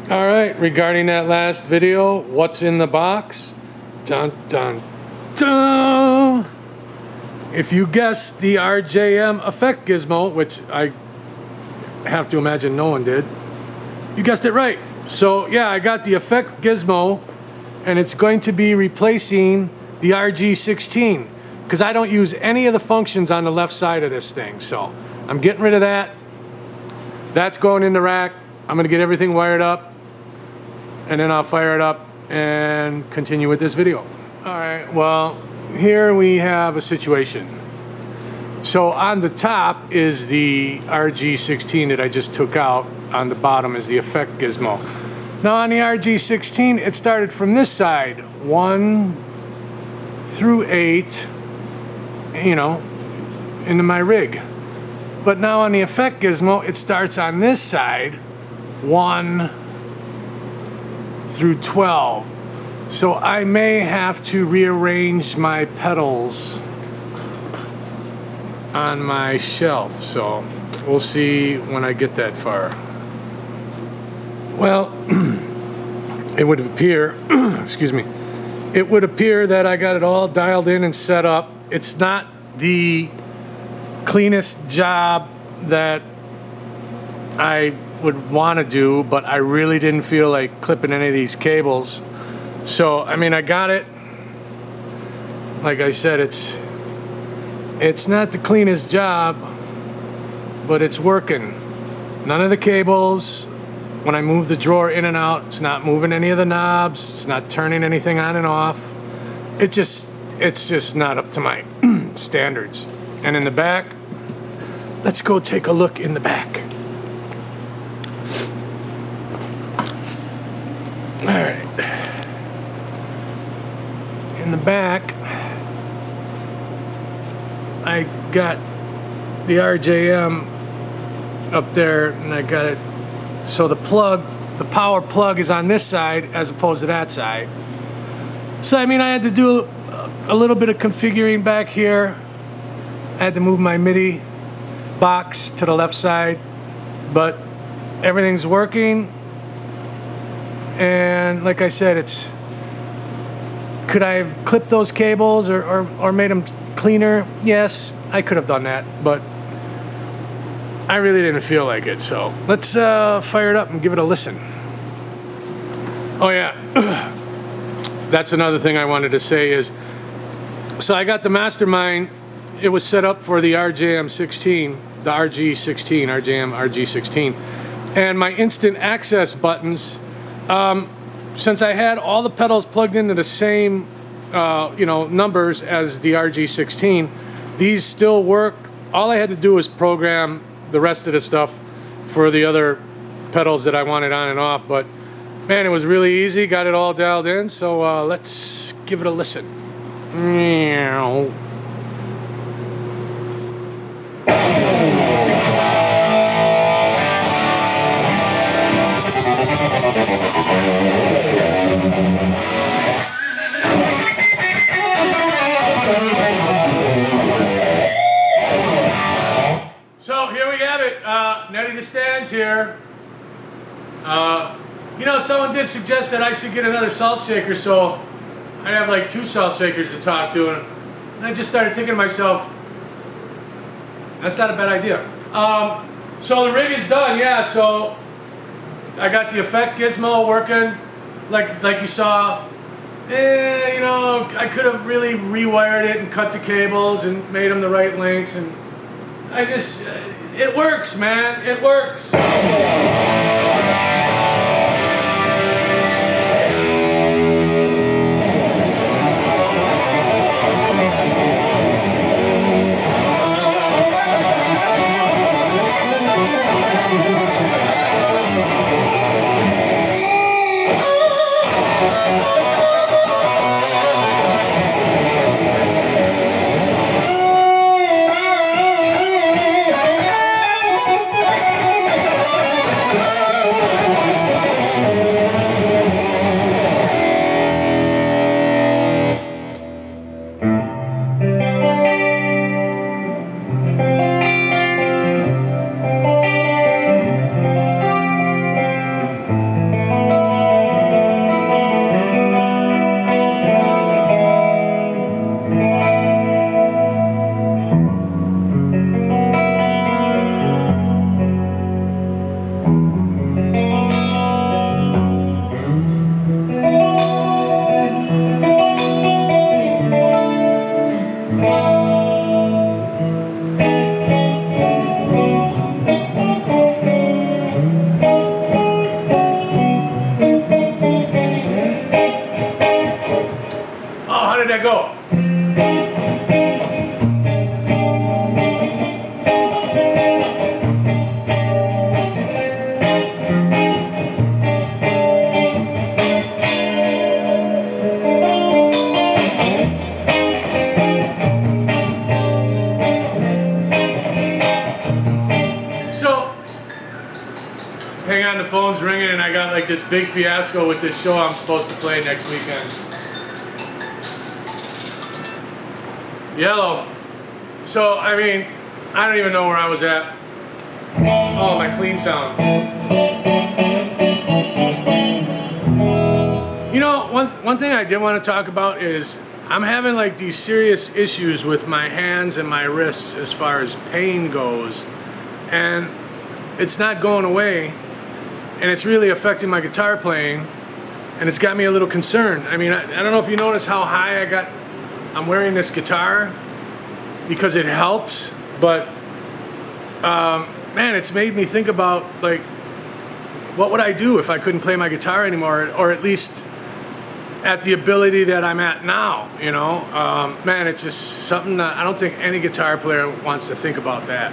All right, regarding that last video, what's in the box? Dun, dun, dun! If you guessed the RJM effect gizmo, which I have to imagine no one did, you guessed it right. So yeah, I got the effect gizmo, and it's going to be replacing the RG16 because I don't use any of the functions on the left side of this thing. So I'm getting rid of that. That's going in the rack. I'm gonna get everything wired up, and then I'll fire it up and continue with this video. All right, well, here we have a situation. So on the top is the RG16 that I just took out. On the bottom is the effect gizmo. Now on the RG16, it started from this side, 1 through 8, you know, into my rig. But now on the effect gizmo, it starts on this side, 1 through 12. So I may have to rearrange my pedals on my shelf. So we'll see when I get that far. Well, it would appear, excuse me, it would appear that I got it all dialed in and set up. It's not the cleanest job that I would want to do, but I really didn't feel like clipping any of these cables. So, I mean, I got it. Like I said, it's not the cleanest job, but it's working. None of the cables, when I move the drawer in and out, it's not moving any of the knobs, it's not turning anything on and off. It's just not up to my standards. And in the back, let's go take a look in the back. All right. In the back, I got the RJM up there, and I got it. So the power plug is on this side as opposed to that side. So I mean, I had to do a little bit of configuring back here. I had to move my MIDI box to the left side, but everything's working. And like I said, could I have clipped those cables or made them cleaner? Yes, I could have done that, but I really didn't feel like it. So let's fire it up and give it a listen. Oh yeah, that's another thing I wanted to say is, so I got the Mastermind. It was set up for the RJM16, the RG16, RJM RG16, and my instant access buttons. Since I had all the pedals plugged into the same, numbers as the RG16, these still work. All I had to do was program the rest of the stuff for the other pedals that I wanted on and off. But man, it was really easy. Got it all dialed in. So let's give it a listen. Meow. So here we have it, Nettie the Stands here. Someone did suggest that I should get another salt shaker, so I have like 2 salt shakers to talk to, and I just started thinking to myself, that's not a bad idea. So the rig is done, yeah, so I got the effect gizmo working, like you saw. I could have really rewired it and cut the cables and made them the right lengths, and it works, man, it works. go. Hang on, the phone's ringing and I got like this big fiasco with this show I'm supposed to play next weekend. Yellow. So, I mean, I don't even know where I was at. Oh, my clean sound. You know, one thing I did want to talk about is I'm having like these serious issues with my hands and my wrists as far as pain goes. And it's not going away. And it's really affecting my guitar playing, and it's got me a little concerned. I mean, I don't know if you notice how high I'm wearing this guitar because it helps, but man, it's made me think about like, what would I do if I couldn't play my guitar anymore, or at least at the ability that I'm at now, you know? Man, it's just something that I don't think any guitar player wants to think about that.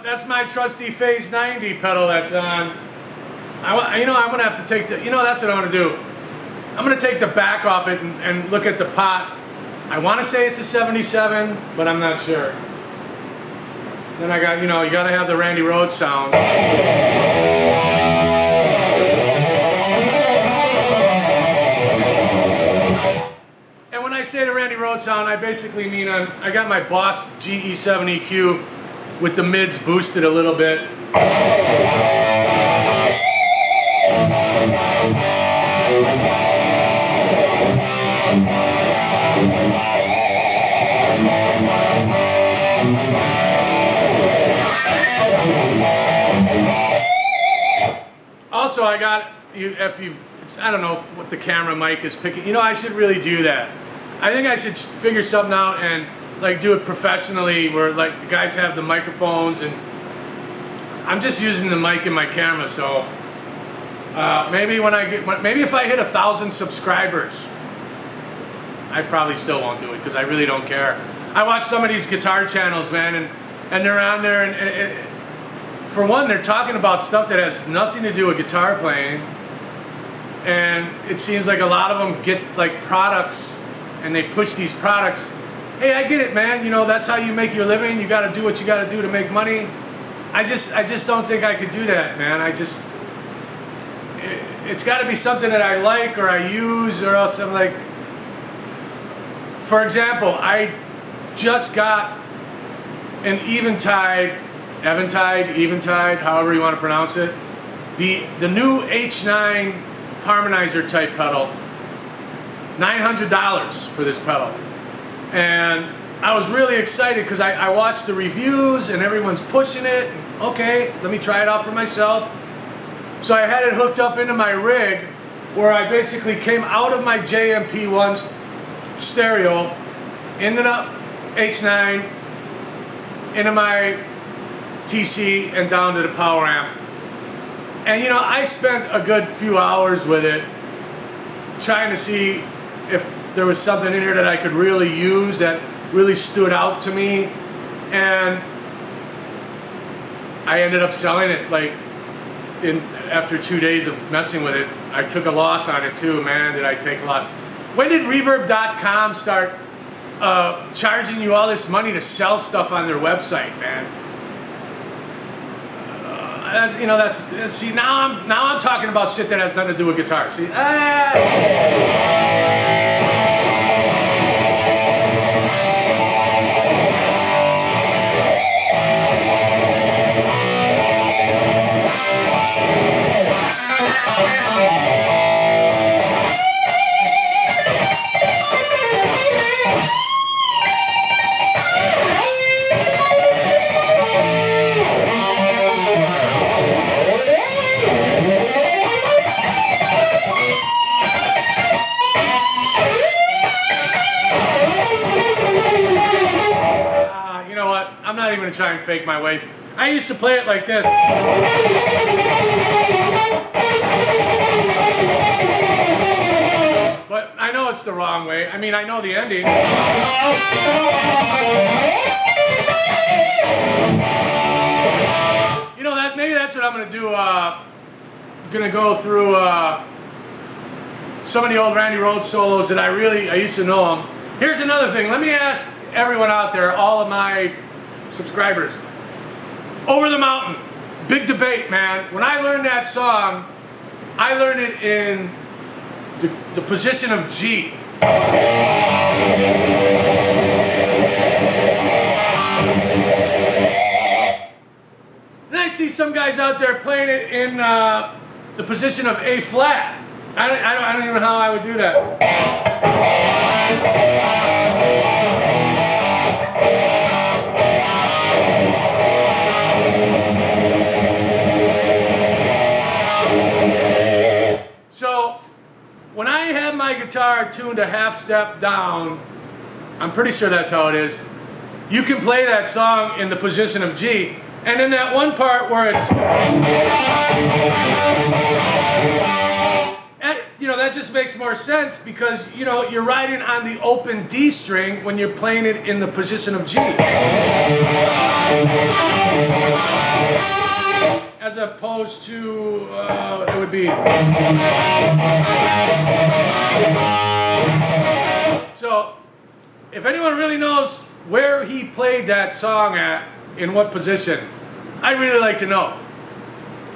That's my trusty Phase 90 pedal that's on. I'm gonna have to take that's what I'm gonna do. I'm gonna take the back off it and look at the pot. I wanna say it's a 77, but I'm not sure. Then I got, you gotta have the Randy Rhoads sound. And when I say the Randy Rhoads sound, I basically mean I got my Boss GE7 EQ with the mids boosted a little bit. Also, I got I don't know what the camera mic is picking. I should really do that. I think I should figure something out and like do it professionally, where like the guys have the microphones and I'm just using the mic in my camera. So maybe if I hit 1,000 subscribers, I probably still won't do it because I really don't care. I watch some of these guitar channels, man, and they're on there and for one, they're talking about stuff that has nothing to do with guitar playing, and it seems like a lot of them get like products and they push these products. Hey, I get it, man. That's how you make your living. You got to do what you got to do to make money. I just don't think I could do that, man. It's got to be something that I like or I use, or else I'm like, for example, I just got an Eventide, however you want to pronounce it, the new H9 harmonizer type pedal. $900 for this pedal. And I was really excited because I watched the reviews and everyone's pushing it. Okay, let me try it out for myself. So I had it hooked up into my rig, where I basically came out of my JMP1 stereo, ended up H9, into my TC, and down to the power amp. And I spent a good few hours with it trying to see if there was something in here that I could really use that really stood out to me, and I ended up selling it like after 2 days of messing with it. I took a loss on it too. Man, did I take a loss. When did Reverb.com start charging you all this money to sell stuff on their website, man? You know, that's, see, now I'm talking about shit that has nothing to do with guitar. See, you know what? I'm not even gonna try and fake my way. I used to play it like this. But I know it's the wrong way. I mean, I know the ending. You know, maybe that's what I'm gonna do. Gonna go through some of the old Randy Rhoads solos that I used to know them. Here's another thing. Let me ask everyone out there, all of my subscribers. Over the Mountain, big debate, man. When I learned that song, I learned it in the position of G. Then I see some guys out there playing it in the position of A flat. I don't even know how I would do that. So when I have my guitar tuned a half step down, I'm pretty sure that's how it is, you can play that song in the position of G. And in that one part where it's, you know, that just makes more sense because, you know, you're riding on the open D string when you're playing it in the position of G. As opposed to, it would be. So, if anyone really knows where he played that song at, in what position, I'd really like to know.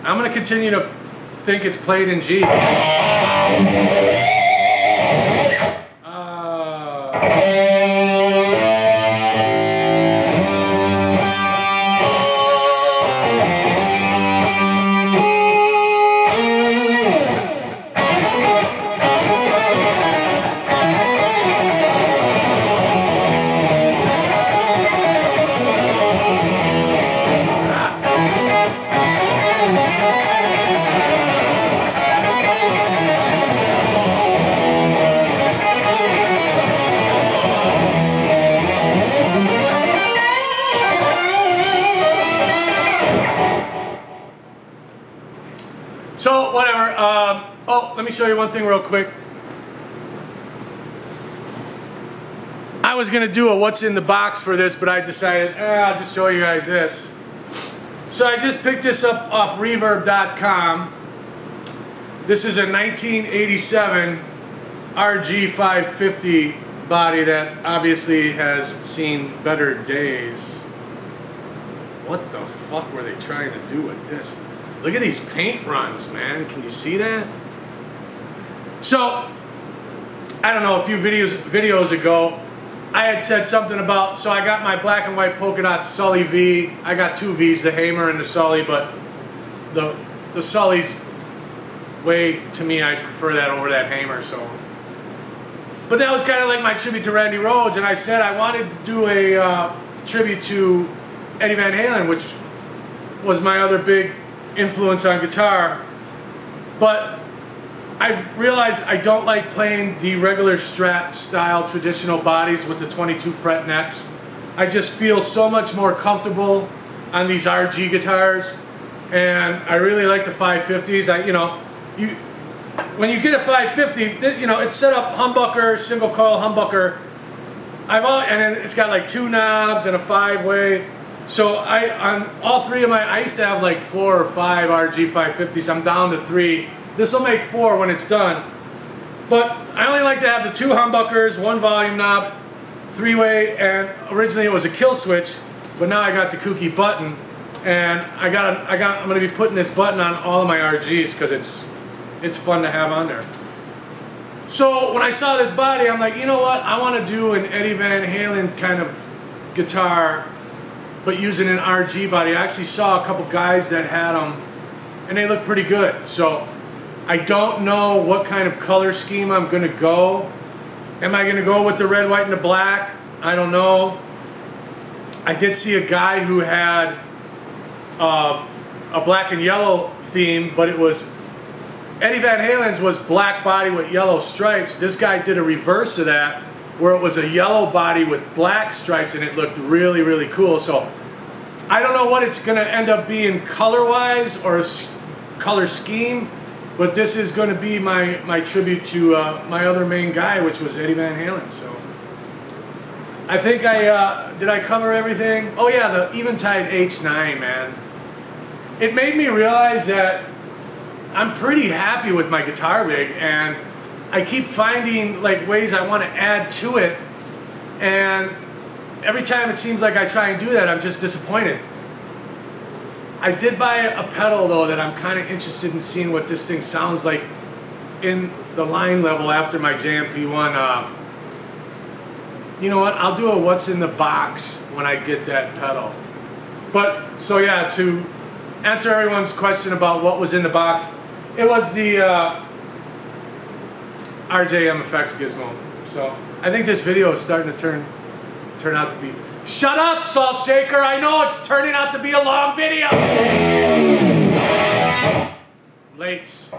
I'm going to continue to think it's played in G. So, whatever. Oh, let me show you one thing real quick. I was going to do a what's in the box for this, but I decided, I'll just show you guys this. So I just picked this up off Reverb.com. This is a 1987 RG550 body that obviously has seen better days. What the fuck were they trying to do with this? Look at these paint runs, man. Can you see that? So, I don't know, a few videos ago, I had said something about, so I got my black and white polka dot Sully V. I got two Vs, the Hamer and the Sully, but the Sully's way, to me, I prefer that over that Hamer, so. But that was kind of like my tribute to Randy Rhoads, and I said I wanted to do a tribute to Eddie Van Halen, which was my other big influence on guitar. But I realized I don't like playing the regular Strat style traditional bodies with the 22 fret necks. I just feel so much more comfortable on these RG guitars, and I really like the 550s. when you get a 550, you know, it's set up humbucker, single coil humbucker. And then it's got like 2 knobs and a 5-way. So on all 3 of I used to have like 4 or 5 RG 550s. I'm down to 3. This will make 4 when it's done. But I only like to have the 2 humbuckers, 1 volume knob, 3-way, and originally it was a kill switch, but now I got the kooky button, and I'm gonna be putting this button on all of my RGs because it's fun to have on there. So when I saw this body, I'm like, you know what? I want to do an Eddie Van Halen kind of guitar, but using an RG body. I actually saw a couple guys that had them, and they look pretty good. So I don't know what kind of color scheme I'm going to go. Am I going to go with the red, white, and the black? I don't know. I did see a guy who had a black and yellow theme, but it was Eddie Van Halen's was black body with yellow stripes. This guy did a reverse of that, where it was a yellow body with black stripes, and it looked really, really cool. So I don't know what it's going to end up being color-wise or color scheme, but this is going to be my tribute to my other main guy, which was Eddie Van Halen. So I think did I cover everything? Oh yeah, the Eventide H9, man. It made me realize that I'm pretty happy with my guitar rig, and I keep finding like ways I want to add to it, and every time it seems like I try and do that, I'm just disappointed. I did buy a pedal though that I'm kind of interested in seeing what this thing sounds like in the line level after my JMP1. You know what, I'll do a what's in the box when I get that pedal. But so yeah, to answer everyone's question about what was in the box, it was the RJM Effects Gizmo. So I think this video is starting to turn out to be... Shut up, Salt Shaker! I know it's turning out to be a long video! Lates.